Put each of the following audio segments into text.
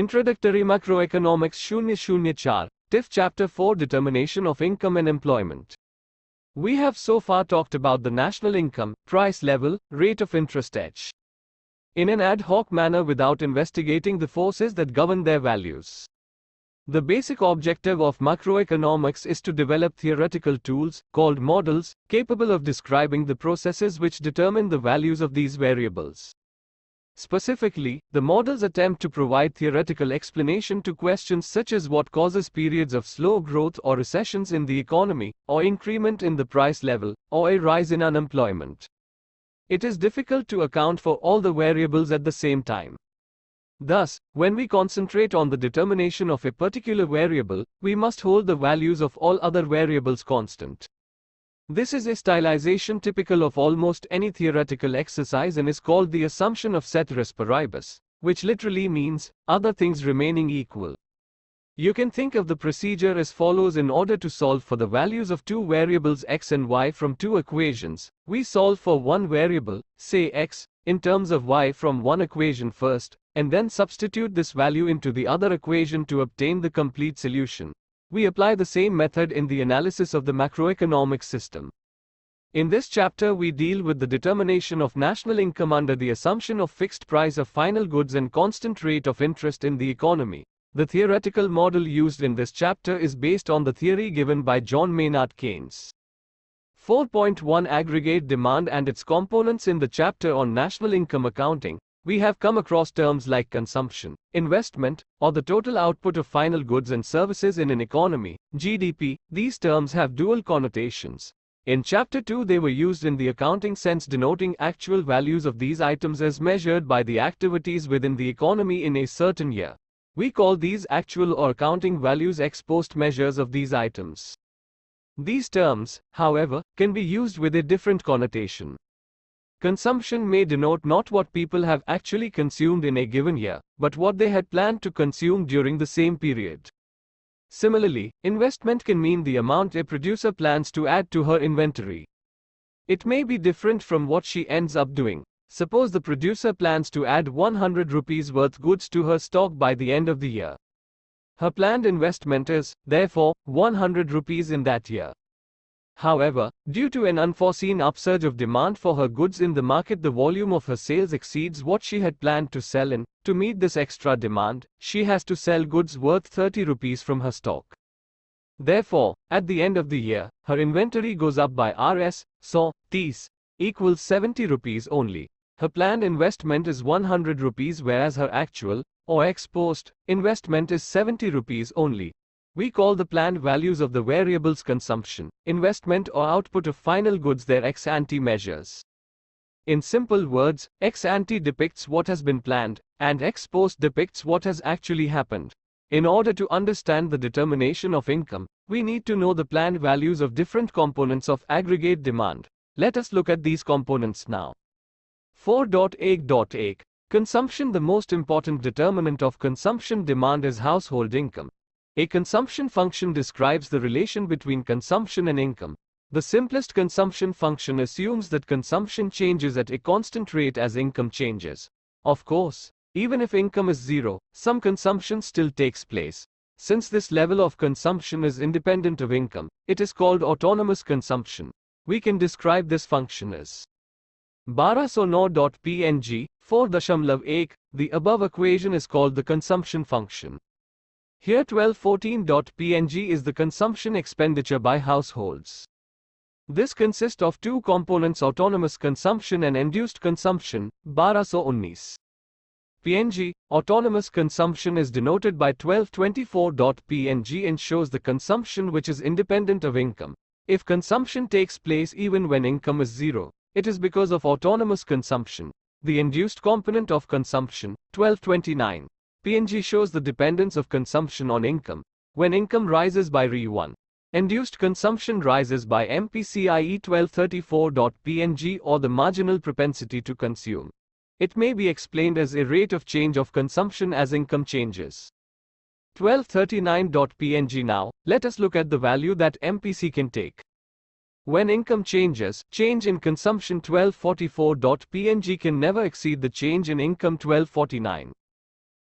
Introductory Macroeconomics 004, TIF Chapter 4 Determination of Income and Employment. We have so far talked about the national income, price level, rate of interest h. in an ad hoc manner without investigating the forces that govern their values. The basic objective of macroeconomics is to develop theoretical tools, called models, capable of describing the processes which determine the values of these variables. Specifically, the models attempt to provide theoretical explanation to questions such as what causes periods of slow growth or recessions in the economy, or increment in the price level, or a rise in unemployment. It is difficult to account for all the variables at the same time. Thus, when we concentrate on the determination of a particular variable, we must hold the values of all other variables constant. This is a stylization typical of almost any theoretical exercise and is called the assumption of ceteris paribus, which literally means, other things remaining equal. You can think of the procedure as follows: in order to solve for the values of two variables x and y from two equations, we solve for one variable, say x, in terms of y from one equation first, and then substitute this value into the other equation to obtain the complete solution. We apply the same method in the analysis of the macroeconomic system. In this chapter we deal with the determination of national income under the assumption of fixed price of final goods and constant rate of interest in the economy. The theoretical model used in this chapter is based on the theory given by John Maynard Keynes. 4.1 Aggregate demand and its components. In the chapter on national income accounting, we have come across terms like consumption, investment, or the total output of final goods and services in an economy, GDP. These terms have dual connotations. In Chapter 2 they were used in the accounting sense, denoting actual values of these items as measured by the activities within the economy in a certain year. We call these actual or accounting values ex post measures of these items. These terms, however, can be used with a different connotation. Consumption may denote not what people have actually consumed in a given year, but what they had planned to consume during the same period. Similarly, investment can mean the amount a producer plans to add to her inventory. It may be different from what she ends up doing. Suppose the producer plans to add 100 rupees worth goods to her stock by the end of the year. Her planned investment is, therefore, 100 rupees in that year. However, due to an unforeseen upsurge of demand for her goods in the market, the volume of her sales exceeds what she had planned to sell, and, to meet this extra demand, she has to sell goods worth 30 rupees from her stock. Therefore, at the end of the year, her inventory goes up by Rs, so, Ts, equals 70 rupees only. Her planned investment is 100 rupees whereas her actual, or ex post, investment is 70 rupees only. We call the planned values of the variables consumption, investment or output of final goods their ex ante measures. In simple words, ex ante depicts what has been planned, and ex post depicts what has actually happened. In order to understand the determination of income, we need to know the planned values of different components of aggregate demand. Let us look at these components now. 4.8.8 Consumption. The most important determinant of consumption demand is household income. A consumption function describes the relation between consumption and income. The simplest consumption function assumes that consumption changes at a constant rate as income changes. Of course, even if income is zero, some consumption still takes place. Since this level of consumption is independent of income, it is called autonomous consumption. We can describe this function as 1209.png 4.1. The above equation is called the consumption function. Here 1214.png is the consumption expenditure by households. This consists of two components: autonomous consumption and induced consumption, 1219. PNG, autonomous consumption is denoted by 1224.png and shows the consumption which is independent of income. If consumption takes place even when income is zero, it is because of autonomous consumption. The induced component of consumption, 1229. PNG shows the dependence of consumption on income. When income rises by Re1, induced consumption rises by MPCIE 1234.png or the marginal propensity to consume. It may be explained as a rate of change of consumption as income changes. 1239.png. Now, let us look at the value that MPC can take. When income changes, change in consumption 1244.png can never exceed the change in income 1249.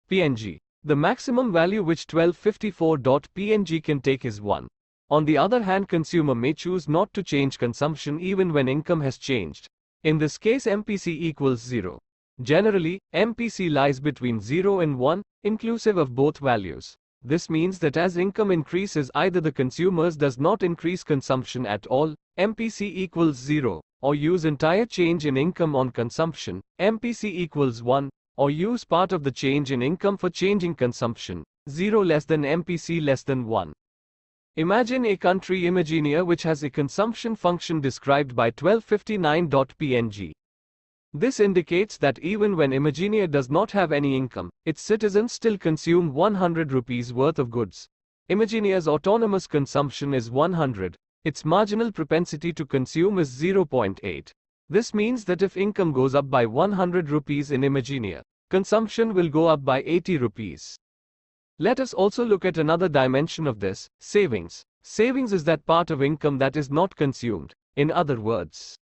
PNG. The maximum value which 1254.png can take is 1. On the other hand, consumer may choose not to change consumption even when income has changed. In this case, MPC equals 0. Generally, MPC lies between 0 and 1, inclusive of both values. This means that as income increases, either the consumers does not increase consumption at all, MPC equals 0, or use entire change in income on consumption, MPC equals 1, or use part of the change in income for changing consumption, 0 less than MPC less than 1. Imagine a country Imagineer which has a consumption function described by 1259.png. This indicates that even when Imagineer does not have any income, its citizens still consume 100 rupees worth of goods. Imagineer's autonomous consumption is 100. Its marginal propensity to consume is 0.8. This means that if income goes up by 100 rupees in Imagineer, consumption will go up by 80 rupees. Let us also look at another dimension of this, savings. Savings is that part of income that is not consumed. In other words,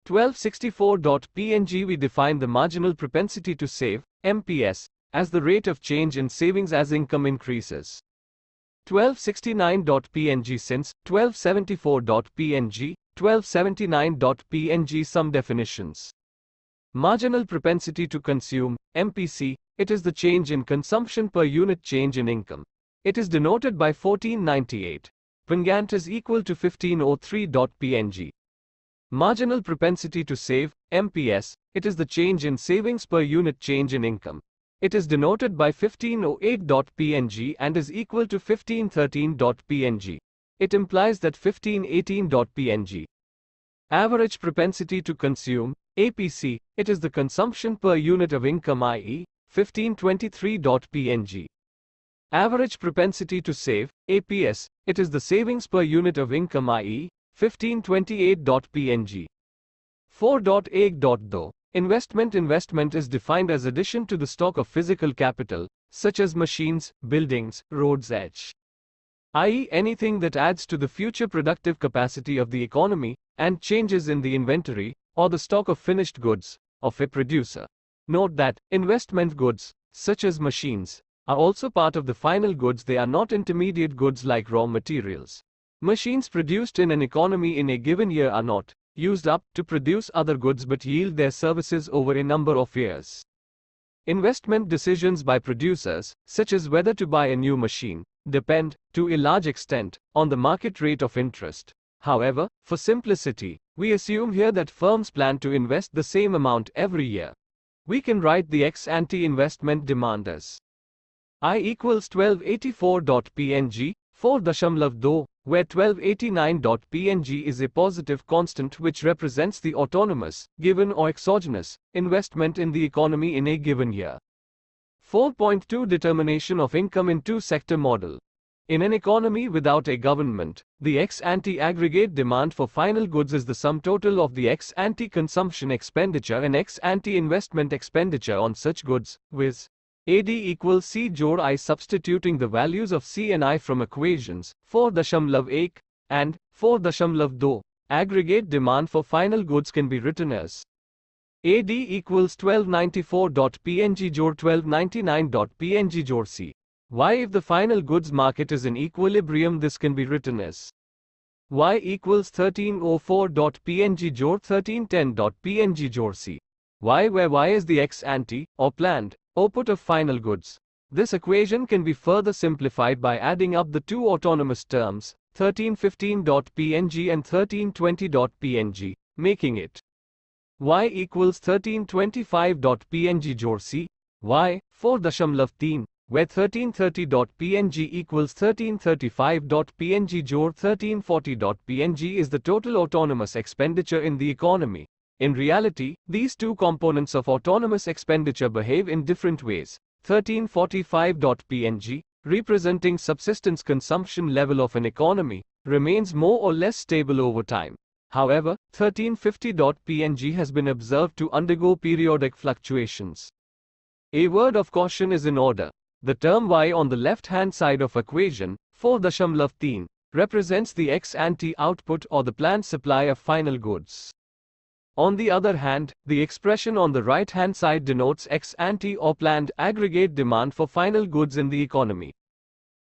1264.png we define the marginal propensity to save, MPS, as the rate of change in savings as income increases. 1269.png since 1274.png, 1279.png some definitions. Marginal propensity to consume, MPC, it is the change in consumption per unit change in income. It is denoted by 1498. Pingant is equal to 1503.png. Marginal propensity to save, MPS, it is the change in savings per unit change in income. It is denoted by 1508.png and is equal to 1513.png. It implies that 1518.png. Average propensity to consume, APC, it is the consumption per unit of income, i.e., 1523.png. Average propensity to save, APS, it is the savings per unit of income, i.e., 1528.png. 4.8. Investment is defined as addition to the stock of physical capital, such as machines, buildings, roads, i.e. anything that adds to the future productive capacity of the economy, and changes in the inventory, or the stock of finished goods, of a producer. Note that, investment goods, such as machines, are also part of the final goods. They are not intermediate goods like raw materials. Machines produced in an economy in a given year are not used up to produce other goods but yield their services over a number of years. Investment decisions by producers, such as whether to buy a new machine, depend, to a large extent, on the market rate of interest. However, for simplicity, we assume here that firms plan to invest the same amount every year. We can write the ex-ante investment demand as I equals 1284.png, 4.2, where 1289.png is a positive constant which represents the autonomous, given or exogenous, investment in the economy in a given year. 4.2 Determination of income in two-sector model. In an economy without a government, the ex-ante aggregate demand for final goods is the sum total of the ex-ante consumption expenditure and ex-ante investment expenditure on such goods, viz. AD equals C jod I. Substituting the values of C and I from equations 4.1 and 4.2, aggregate demand for final goods can be written as AD equals 1294.png jod 1299.png jod C. Y. If the final goods market is in equilibrium, this can be written as Y equals 1304.png jod 1310.png jod C. Y, where Y is the ex-ante, or planned, output of final goods. This equation can be further simplified by adding up the two autonomous terms, 1315.png and 1320.png, making it Y equals 1325.png jod C, Y, 4.3, where 1330.png equals 1335.png jod 1340.png is the total autonomous expenditure in the economy. In reality, these two components of autonomous expenditure behave in different ways. 1345.png, representing subsistence consumption level of an economy, remains more or less stable over time. However, 1350.png has been observed to undergo periodic fluctuations. A word of caution is in order. The term Y on the left-hand side of equation, 4.3, represents the ex-ante output or the planned supply of final goods. On the other hand, the expression on the right-hand side denotes ex-ante or planned aggregate demand for final goods in the economy.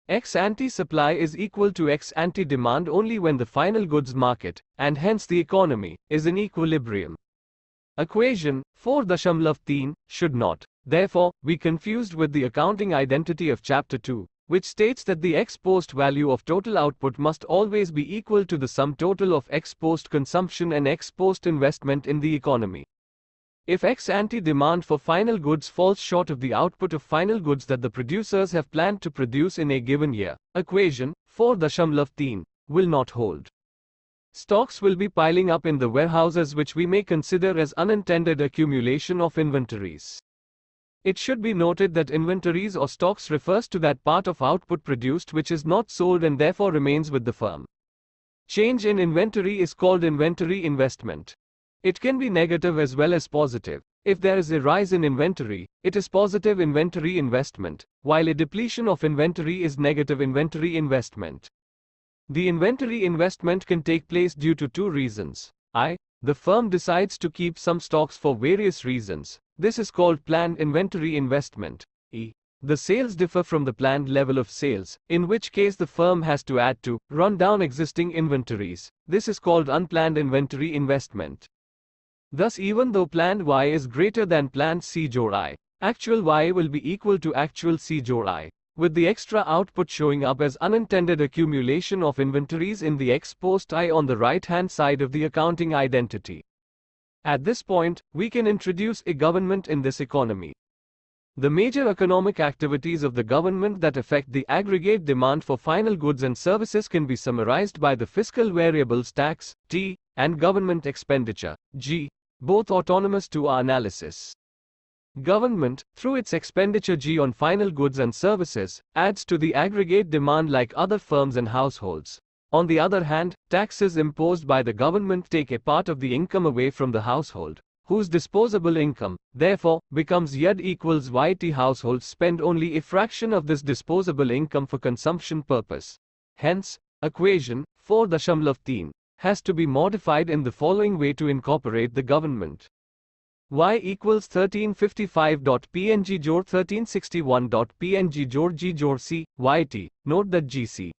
Ex-ante supply is equal to ex-ante demand only when the final goods market, and hence the economy, is in equilibrium. Equation 4.3 should not, therefore, be confused with the accounting identity of Chapter 2, which states that the ex-post value of total output must always be equal to the sum total of ex-post consumption and ex-post investment in the economy. If ex-ante demand for final goods falls short of the output of final goods that the producers have planned to produce in a given year, equation 4.3 will not hold. Stocks will be piling up in the warehouses, which we may consider as unintended accumulation of inventories. It should be noted that inventories or stocks refers to that part of output produced which is not sold and therefore remains with the firm. Change in inventory is called inventory investment. It can be negative as well as positive. If there is a rise in inventory, it is positive inventory investment, while a depletion of inventory is negative inventory investment. The inventory investment can take place due to two reasons. I. The firm decides to keep some stocks for various reasons. This is called planned inventory investment. E. The sales differ from the planned level of sales, in which case the firm has to add to, run down existing inventories. This is called unplanned inventory investment. Thus, even though planned Y is greater than planned C/I, actual Y will be equal to actual C/I, with the extra output showing up as unintended accumulation of inventories in the ex-post I on the right-hand side of the accounting identity. At this point, we can introduce a government in this economy. The major economic activities of the government that affect the aggregate demand for final goods and services can be summarized by the fiscal variables tax, T, and government expenditure, G, both autonomous to our analysis. Government, through its expenditure G on final goods and services, adds to the aggregate demand like other firms and households. On the other hand, taxes imposed by the government take a part of the income away from the household, whose disposable income, therefore, becomes YD equals YT. Households spend only a fraction of this disposable income for consumption purpose. Hence, equation 4.3 has to be modified in the following way to incorporate the government. Y equals 1355.png jor 1361.png jor G jor C, YT. Note that GC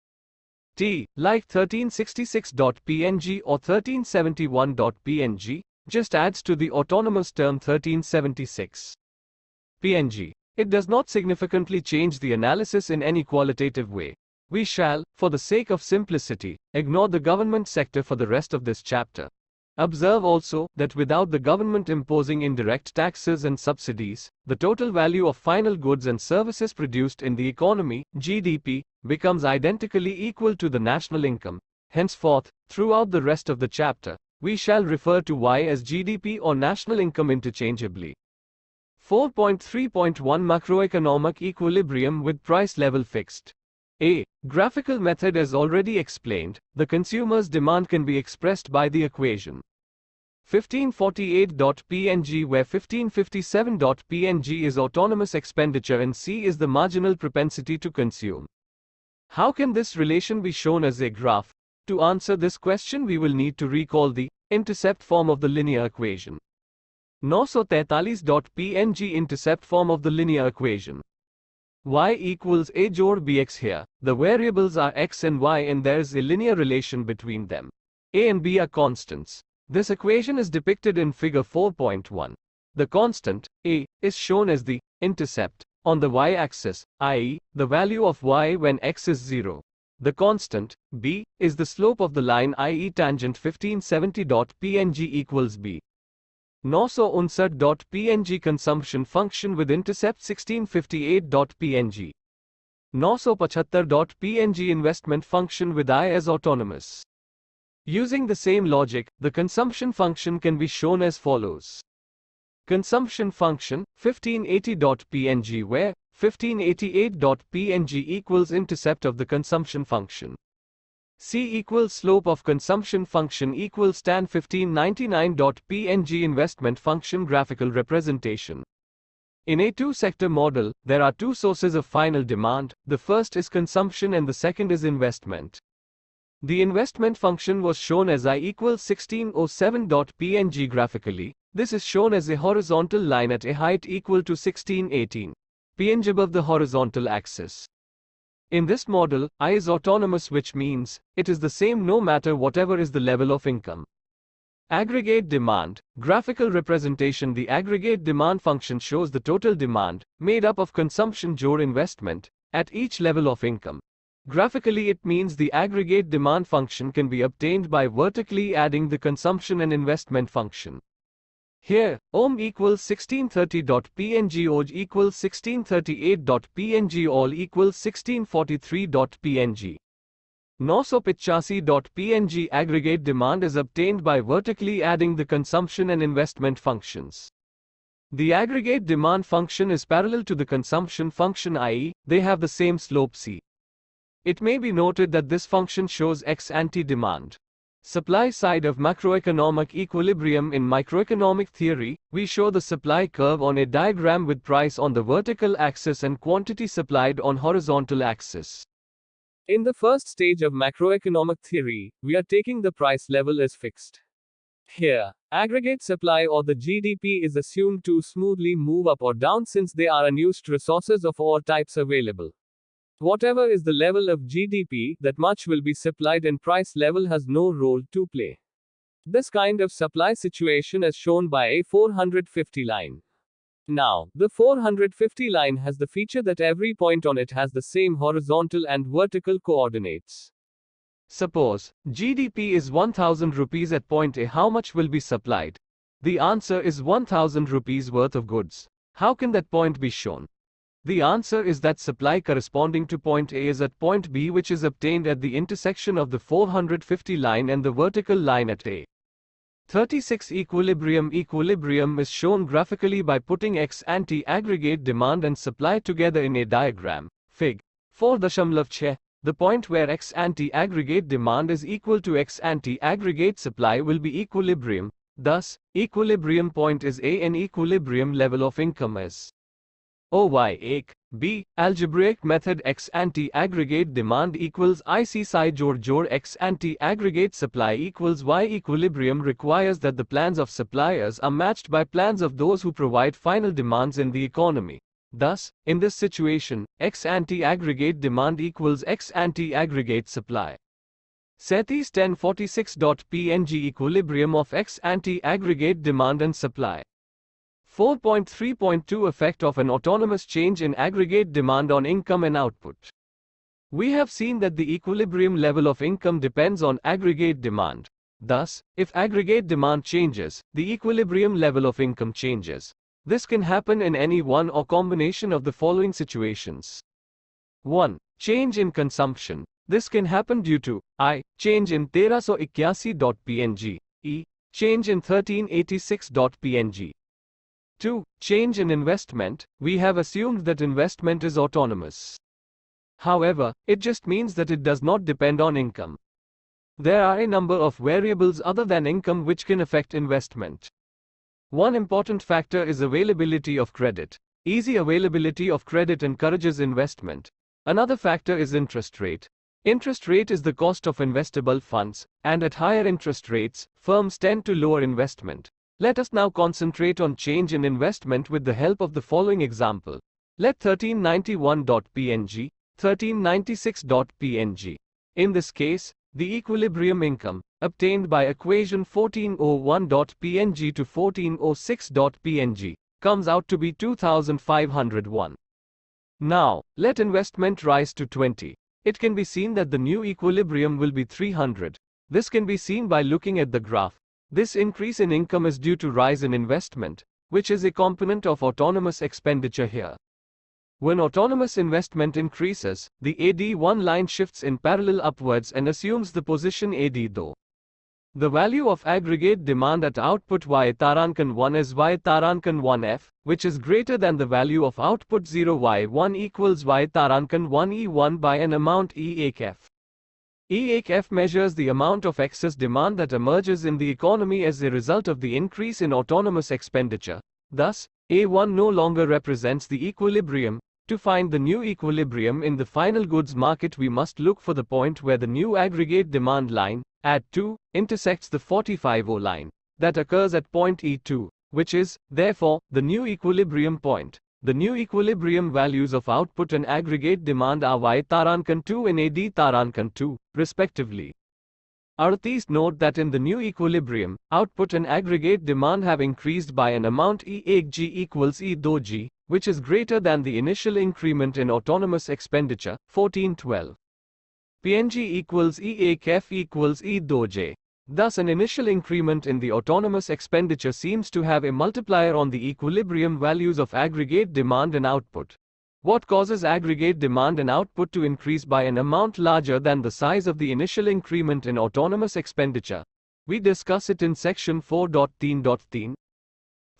T, like 1366.png or 1371.png, just adds to the autonomous term 1376. PNG. It does not significantly change the analysis in any qualitative way. We shall, for the sake of simplicity, ignore the government sector for the rest of this chapter. Observe also that without the government imposing indirect taxes and subsidies, the total value of final goods and services produced in the economy, GDP, becomes identically equal to the national income. Henceforth, throughout the rest of the chapter, we shall refer to Y as GDP or national income interchangeably. 4.3.1 Macroeconomic equilibrium with price level fixed. A. Graphical method. As already explained, the consumer's demand can be expressed by the equation 1548.png, where 1557.png is autonomous expenditure and C is the marginal propensity to consume. How can this relation be shown as a graph? To answer this question, we will need to recall the intercept form of the linear equation. 943.png intercept form of the linear equation. Y equals A jor bx. Here, the variables are x and y and there is a linear relation between them. A and b are constants. This equation is depicted in figure 4.1. The constant, A, is shown as the intercept on the y-axis, i.e., the value of y when x is 0. The constant, B, is the slope of the line, i.e., tangent 1570.png equals B. 959.png consumption function with intercept 1658.png. 975.png investment function with I as autonomous. Using the same logic, the consumption function can be shown as follows. Consumption function 1580.png, where 1588.png equals intercept of the consumption function. C equals slope of consumption function equals tan 1599.png investment function graphical representation. In a two-sector model, there are two sources of final demand. The first is consumption and the second is investment. The investment function was shown as I equals 1607.png graphically. This is shown as a horizontal line at a height equal to 1618 png above the horizontal axis. In this model, I is autonomous, which means it is the same no matter whatever is the level of income. Aggregate demand, graphical representation. The aggregate demand function shows the total demand, made up of consumption or investment, at each level of income. Graphically, it means the aggregate demand function can be obtained by vertically adding the consumption and investment function. Here, ohm equals 1630.png, oj equals 1638.png, all equals 1643.png. 985.png. Aggregate demand is obtained by vertically adding the consumption and investment functions. The aggregate demand function is parallel to the consumption function, i.e., they have the same slope c. It may be noted that this function shows ex-ante demand. Supply side of macroeconomic equilibrium. In microeconomic theory, we show the supply curve on a diagram with price on the vertical axis and quantity supplied on horizontal axis. In the first stage of macroeconomic theory, we are taking the price level as fixed. Here, aggregate supply or the GDP is assumed to smoothly move up or down since there are unused resources of all types available. Whatever is the level of GDP, that much will be supplied and price level has no role to play. This kind of supply situation is shown by a 450 line. Now, the 450 line has the feature that every point on it has the same horizontal and vertical coordinates. Suppose GDP is 1000 rupees at point A. How much will be supplied? The answer is 1000 rupees worth of goods. How can that point be shown? The answer is that supply corresponding to point A is at point B, which is obtained at the intersection of the 450 line and the vertical line at A. 36. Equilibrium. Equilibrium is shown graphically by putting ex-ante aggregate demand and supply together in a diagram. Fig. 4.6. The point where ex-ante aggregate demand is equal to ex-ante aggregate supply will be equilibrium. Thus, equilibrium point is A and equilibrium level of income is OY. B. Algebraic method. Ex-ante aggregate demand equals IC psi jor ex-ante aggregate supply equals Y. Equilibrium requires that the plans of suppliers are matched by plans of those who provide final demands in the economy. Thus, in this situation, ex-ante aggregate demand equals ex-ante aggregate supply. Sethis 1046.png. Equilibrium of ex-ante aggregate demand and supply. 4.3.2 Effect of an autonomous change in aggregate demand on income and output. We have seen that the equilibrium level of income depends on aggregate demand. Thus, if aggregate demand changes, the equilibrium level of income changes. This can happen in any one or combination of the following situations. 1. Change in consumption. This can happen due to I. Change in 1381.png. E. Change in 1386.png. 2. Change in investment. We have assumed that investment is autonomous. However, it just means that it does not depend on income. There are a number of variables other than income which can affect investment. One important factor is availability of credit. Easy availability of credit encourages investment. Another factor is interest rate. Interest rate is the cost of investable funds, and at higher interest rates, firms tend to lower investment. Let us now concentrate on change in investment with the help of the following example. Let 1391.png, 1396.png. In this case, the equilibrium income, obtained by equation 1401.png to 1406.png, comes out to be 2501. Now, let investment rise to 20. It can be seen that the new equilibrium will be 300. This can be seen by looking at the graph. This increase in income is due to rise in investment, which is a component of autonomous expenditure here. When autonomous investment increases, the AD1 line shifts in parallel upwards and assumes the position AD though. The value of aggregate demand at output Y tarankan 1 is Y tarankan 1F, which is greater than the value of output 0 Y1 equals Y tarankan 1 E1 by an amount E1F. E1F measures the amount of excess demand that emerges in the economy as a result of the increase in autonomous expenditure. Thus, A1 no longer represents the equilibrium, To find the new equilibrium in the final goods market, we must look for the point where the new aggregate demand line, AD2, intersects the 45O line. That occurs at point E2, which is, therefore, the new equilibrium point. The new equilibrium values of output and aggregate demand are Y tarankan 2 and AD tarankan 2, respectively. Arthis note that in the new equilibrium, output and aggregate demand have increased by an amount E1G equals E2G, which is greater than the initial increment in autonomous expenditure, 1412. PNG equals E1F equals E2J. Thus an initial increment in the autonomous expenditure seems to have a multiplier on the equilibrium values of aggregate demand and output. What causes aggregate demand and output to increase by an amount larger than the size of the initial increment in autonomous expenditure? We discuss it in section 4.13.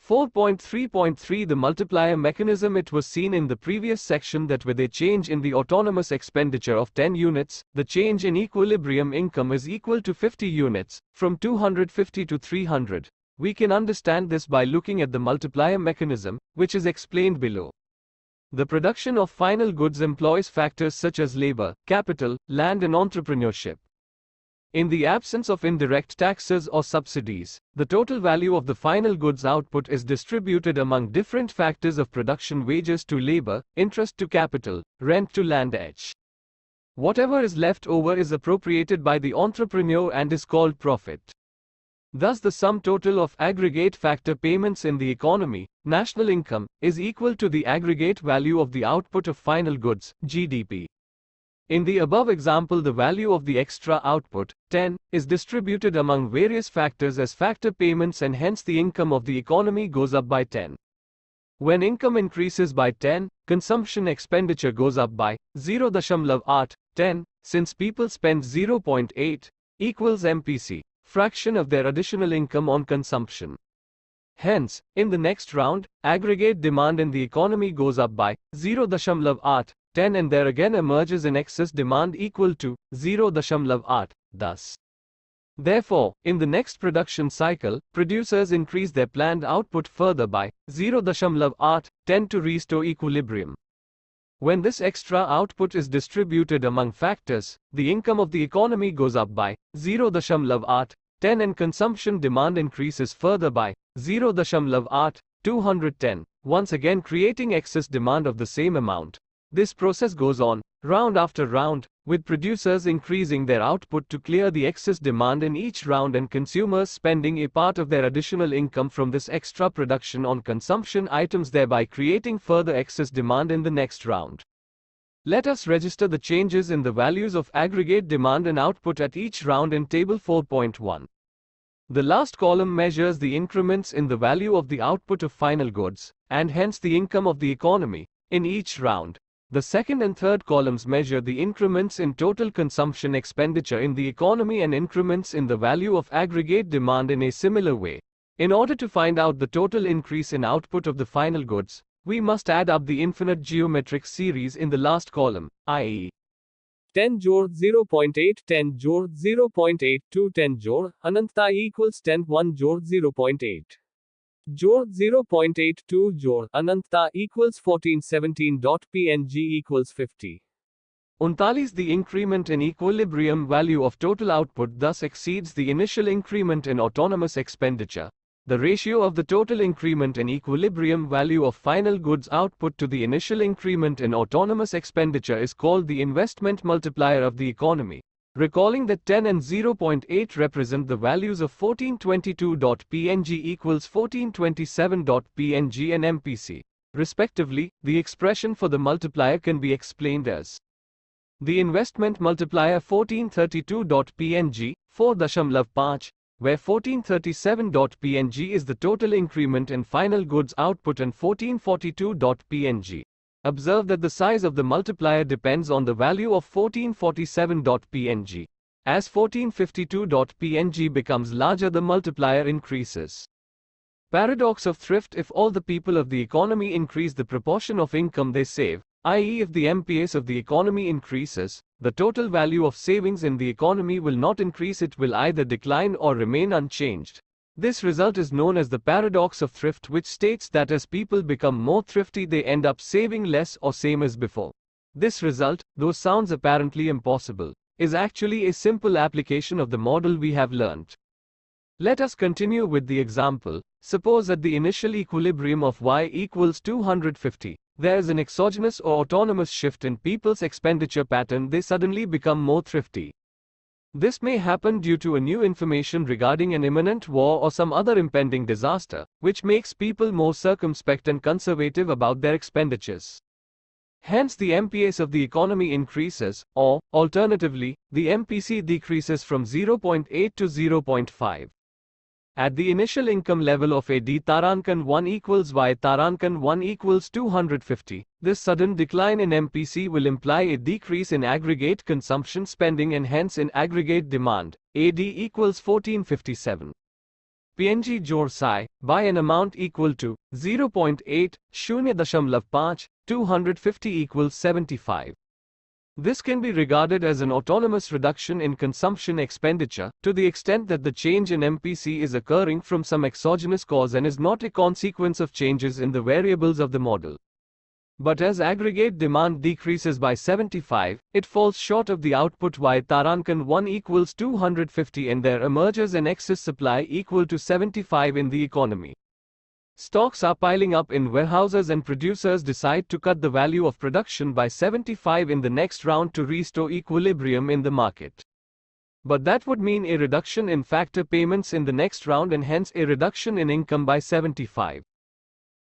4.3.3 The multiplier mechanism. It was seen in the previous section that with a change in the autonomous expenditure of 10 units, the change in equilibrium income is equal to 50 units, from 250 to 300. We can understand this by looking at the multiplier mechanism, which is explained below. The production of final goods employs factors such as labor, capital, land and entrepreneurship. In the absence of indirect taxes or subsidies, the total value of the final goods output is distributed among different factors of production: wages to labor, interest to capital, rent to land. Whatever is left over is appropriated by the entrepreneur and is called profit. Thus the sum total of aggregate factor payments in the economy, national income, is equal to the aggregate value of the output of final goods, GDP. In the above example, the value of the extra output, 10, is distributed among various factors as factor payments, and hence the income of the economy goes up by 10. When income increases by 10, consumption expenditure goes up by 0.8, 10, since people spend 0.8, equals MPC, fraction of their additional income on consumption. Hence, in the next round, aggregate demand in the economy goes up by 0.8, 10, and there again emerges an excess demand equal to 0.8, thus. Therefore, in the next production cycle, producers increase their planned output further by 0.8, 10 to restore equilibrium. When this extra output is distributed among factors, the income of the economy goes up by 0.8, 10, and consumption demand increases further by 0.8, 210, once again creating excess demand of the same amount. This process goes on, round after round, with producers increasing their output to clear the excess demand in each round and consumers spending a part of their additional income from this extra production on consumption items, thereby creating further excess demand in the next round. Let us register the changes in the values of aggregate demand and output at each round in table 4.1. The last column measures the increments in the value of the output of final goods, and hence the income of the economy, in each round. The second and third columns measure the increments in total consumption expenditure in the economy and increments in the value of aggregate demand in a similar way. In order to find out the total increase in output of the final goods, we must add up the infinite geometric series in the last column, i.e. 10 jor 0.8, 10 jor 0.8, 10 jor, ananta equals 10, 1 jor 0.8. Jor 0.82 jor ananta equals 1417. PNG equals 50. 39 The increment in equilibrium value of total output thus exceeds the initial increment in autonomous expenditure. The ratio of the total increment in equilibrium value of final goods output to the initial increment in autonomous expenditure is called the investment multiplier of the economy. Recalling that 10 and 0.8 represent the values of 1422. PNG equals 1427. PNG and MPC, respectively, the expression for the multiplier can be explained as the investment multiplier 1432. PNG, 4.5, where 1437. PNG is the total increment in final goods output and 1442. PNG. Observe that the size of the multiplier depends on the value of 1447. PNG. As 1452. PNG becomes larger, the multiplier increases. Paradox of thrift: if all the people of the economy increase the proportion of income they save, i.e. if the MPS of the economy increases, the total value of savings in the economy will not increase, it will either decline or remain unchanged. This result is known as the paradox of thrift, which states that as people become more thrifty, they end up saving less or same as before. This result, though sounds apparently impossible, is actually a simple application of the model we have learnt. Let us continue with the example. Suppose at the initial equilibrium of y equals 250, there is an exogenous or autonomous shift in people's expenditure pattern. They suddenly become more thrifty. This may happen due to a new information regarding an imminent war or some other impending disaster, which makes people more circumspect and conservative about their expenditures. Hence the MPS of the economy increases, or, alternatively, the MPC decreases from 0.8 to 0.5. At the initial income level of a D Tarankan 1 equals Y Tarankan 1 equals 250, this sudden decline in MPC will imply a decrease in aggregate consumption spending and hence in aggregate demand, AD equals 1457. PNG Jor Psi, by an amount equal to 0.8, 0.5, 250 equals 75. This can be regarded as an autonomous reduction in consumption expenditure, to the extent that the change in MPC is occurring from some exogenous cause and is not a consequence of changes in the variables of the model. But as aggregate demand decreases by 75, it falls short of the output Y Tarankan 1 equals 250 and there emerges an excess supply equal to 75 in the economy. Stocks are piling up in warehouses and producers decide to cut the value of production by 75 in the next round to restore equilibrium in the market. But that would mean a reduction in factor payments in the next round and hence a reduction in income by 75.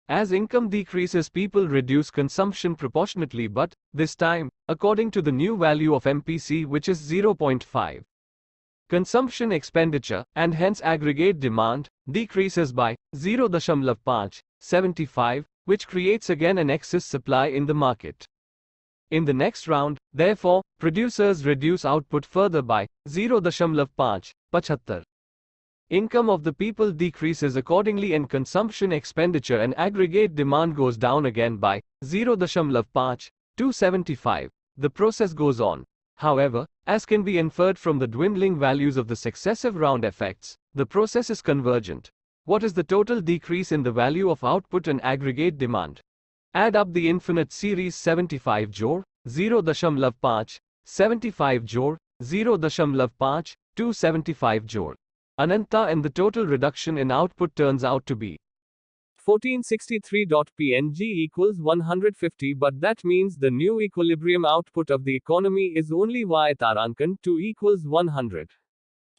As income decreases, people reduce consumption proportionately, but, this time, according to the new value of MPC, which is 0.5. Consumption expenditure, and hence aggregate demand, decreases by 0.5, 75, which creates again an excess supply in the market. In the next round, therefore, producers reduce output further by 0.5, 75. Income of the people decreases accordingly and consumption expenditure and aggregate demand goes down again by 0.5, 275. The process goes on. However, as can be inferred from the dwindling values of the successive round effects, the process is convergent. What is the total decrease in the value of output and aggregate demand? Add up the infinite series 75 jor, 0.5, 75 jor, 0.5, 275 jor. Ananta, and the total reduction in output turns out to be 1463.png equals 150, but that means the new equilibrium output of the economy is only Y Tarankan 2 equals 100.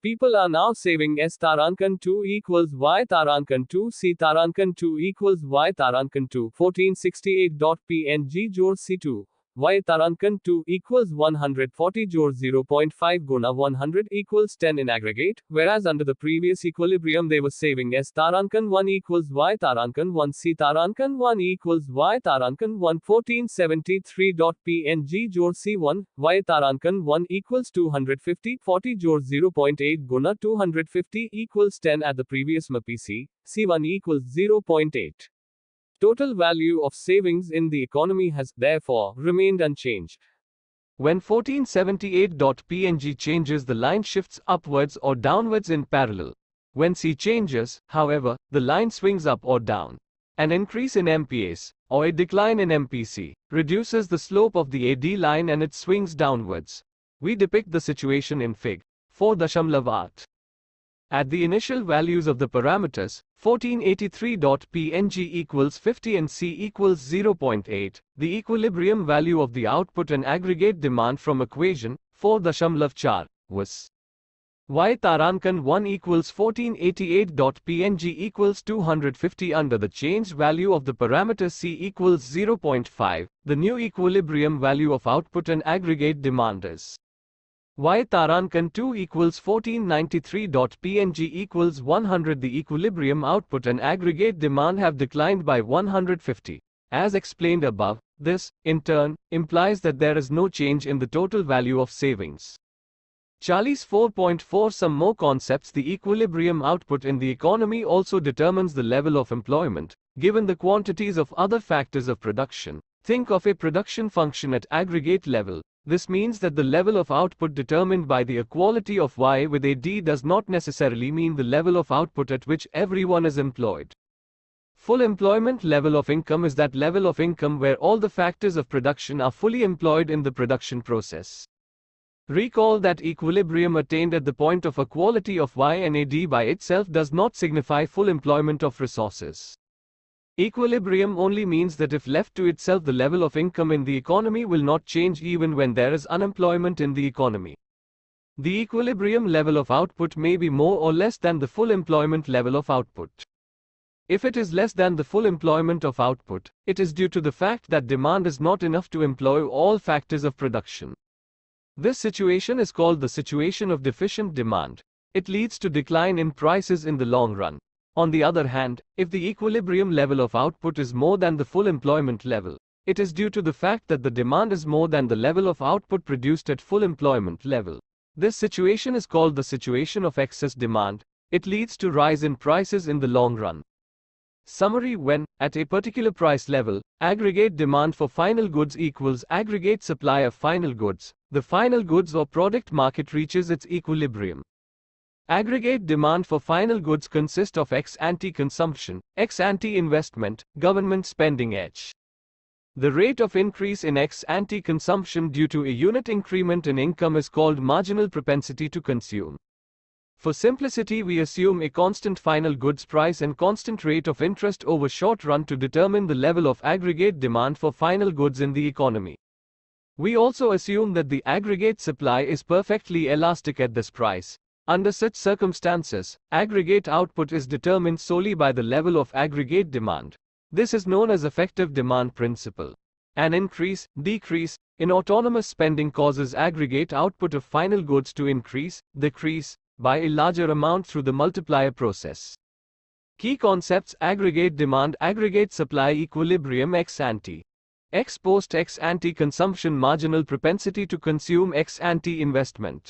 People are now saving S Tarankan 2 equals Y Tarankan 2, C Tarankan 2 equals Y Tarankan 2. 1468.png jor C2. Y Tarankan 2 equals 140 jor 0.5 guna 100 equals 10 in aggregate, whereas under the previous equilibrium they were saving S Tarankan 1 equals Y Tarankan 1, C Tarankan 1 equals Y Tarankan 1. 1473.png jor C1, Y Tarankan 1 equals 250, 40 jor 0.8 guna 250 equals 10 at the previous MPC, C1 equals 0.8. Total value of savings in the economy has, therefore, remained unchanged. When 1478.png changes, the line shifts upwards or downwards in parallel. When C changes, however, the line swings up or down. An increase in MPS, or a decline in MPC, reduces the slope of the AD line and it swings downwards. We depict the situation in Fig. 4.8. At the initial values of the parameters, 1483.png equals 50 and C equals 0.8, the equilibrium value of the output and aggregate demand from equation 4.4 was Y Tarankan 1 equals 1488.png equals 250 under the changed value of the parameter C equals 0.5, the new equilibrium value of output and aggregate demand is Y Tarankan 2 equals 1493.png equals 100. The equilibrium output and aggregate demand have declined by 150. As explained above, this, in turn, implies that there is no change in the total value of savings. Charlie's 4.4. Some more concepts. The equilibrium output in the economy also determines the level of employment, given the quantities of other factors of production. Think of a production function at aggregate level. This means that the level of output determined by the equality of Y with a D does not necessarily mean the level of output at which everyone is employed. Full employment level of income is that level of income where all the factors of production are fully employed in the production process. Recall that equilibrium attained at the point of equality of Y and a D by itself does not signify full employment of resources. Equilibrium only means that if left to itself, the level of income in the economy will not change even when there is unemployment in the economy. The equilibrium level of output may be more or less than the full employment level of output. If it is less than the full employment of output, it is due to the fact that demand is not enough to employ all factors of production. This situation is called the situation of deficient demand. It leads to decline in prices in the long run. On the other hand, if the equilibrium level of output is more than the full employment level, it is due to the fact that the demand is more than the level of output produced at full employment level. This situation is called the situation of excess demand. It leads to rise in prices in the long run. Summary: when, at a particular price level, aggregate demand for final goods equals aggregate supply of final goods, the final goods or product market reaches its equilibrium. Aggregate demand for final goods consists of ex-ante consumption, ex-ante investment, government spending h. The rate of increase in ex-ante consumption due to a unit increment in income is called marginal propensity to consume. For simplicity, we assume a constant final goods price and constant rate of interest over short run to determine the level of aggregate demand for final goods in the economy. We also assume that the aggregate supply is perfectly elastic at this price. Under such circumstances, aggregate output is determined solely by the level of aggregate demand. This is known as effective demand principle. An increase, decrease, in autonomous spending causes aggregate output of final goods to increase, decrease, by a larger amount through the multiplier process. Key concepts: aggregate demand, aggregate supply, equilibrium, ex-ante. Ex post, ex-ante consumption, marginal propensity to consume, ex-ante investment.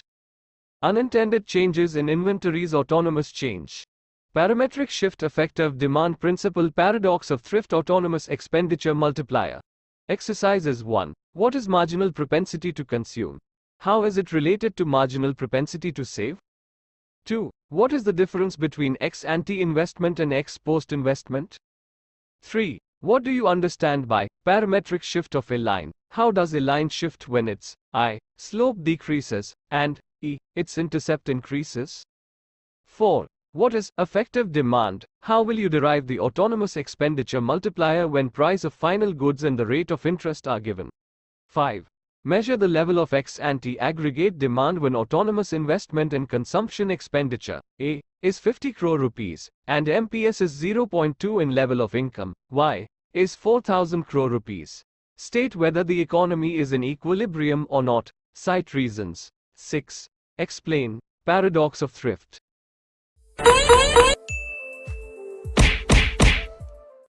Unintended changes in inventories, autonomous change. Parametric shift, effective demand principle, paradox of thrift, autonomous expenditure multiplier. Exercises 1. What is marginal propensity to consume? How is it related to marginal propensity to save? 2. What is the difference between ex-ante investment and ex-post investment? 3. What do you understand by parametric shift of a line? How does a line shift when its I slope decreases and E its intercept increases? 4. What is effective demand? How will you derive the autonomous expenditure multiplier when price of final goods and the rate of interest are given? 5. Measure the level of ex-ante aggregate demand when autonomous investment and consumption expenditure, A, is 50 crore rupees, and MPS is 0.2 in level of income, Y, is 4,000 crore rupees. State whether the economy is in equilibrium or not. Cite reasons. 6. Explain paradox of thrift.